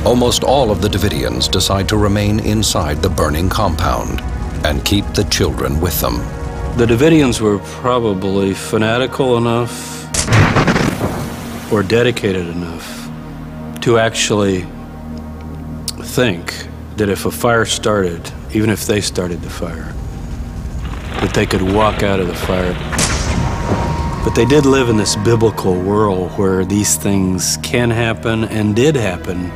almost all of the Davidians decide to remain inside the burning compound and keep the children with them. The Davidians were probably fanatical enough or dedicated enough to actually think that if a fire started, even if they started the fire, that they could walk out of the fire. But they did live in this biblical world where these things can happen and did happen.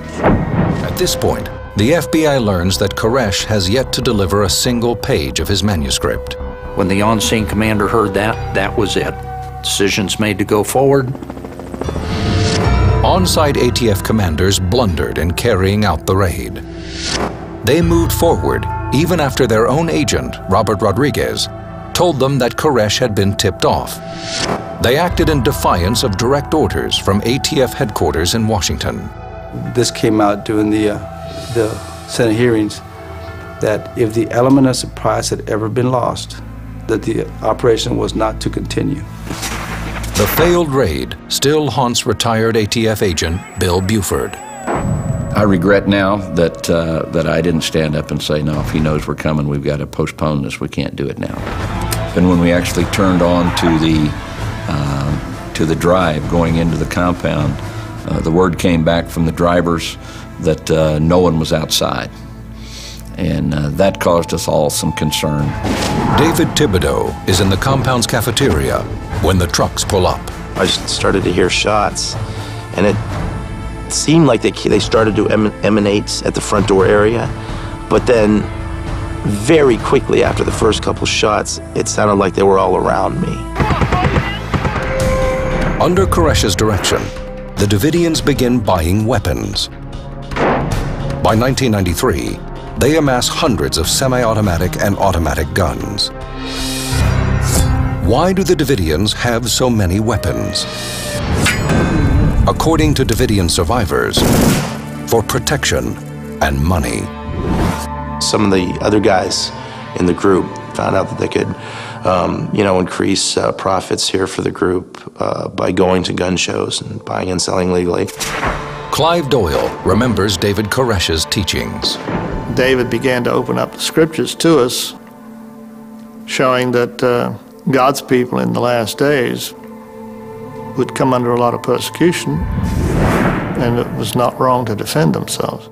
At this point, the FBI learns that Koresh has yet to deliver a single page of his manuscript. When the on-scene commander heard that, that was it. Decisions made to go forward. On-site ATF commanders blundered in carrying out the raid. They moved forward even after their own agent, Robert Rodriguez, told them that Koresh had been tipped off. They acted in defiance of direct orders from ATF headquarters in Washington. This came out during the Senate hearings, that if the element of surprise had ever been lost, that the operation was not to continue. The failed raid still haunts retired ATF agent Bill Buford. I regret now that I didn't stand up and say, no, if he knows we're coming, we've got to postpone this. We can't do it now. And when we actually turned on to the drive going into the compound, the word came back from the drivers that no one was outside. And that caused us all some concern. David Thibodeau is in the compound's cafeteria when the trucks pull up. I just started to hear shots, and it seemed like they started to emanate at the front door area, but then very quickly after the first couple shots, it sounded like they were all around me. Under Koresh's direction, the Davidians begin buying weapons. By 1993, they amass hundreds of semi-automatic and automatic guns. Why do the Davidians have so many weapons? According to Davidian survivors, for protection and money. Some of the other guys in the group found out that they could, increase profits here for the group by going to gun shows and buying and selling legally. Clive Doyle remembers David Koresh's teachings. David began to open up the scriptures to us, showing that God's people in the last days would come under a lot of persecution, and it was not wrong to defend themselves.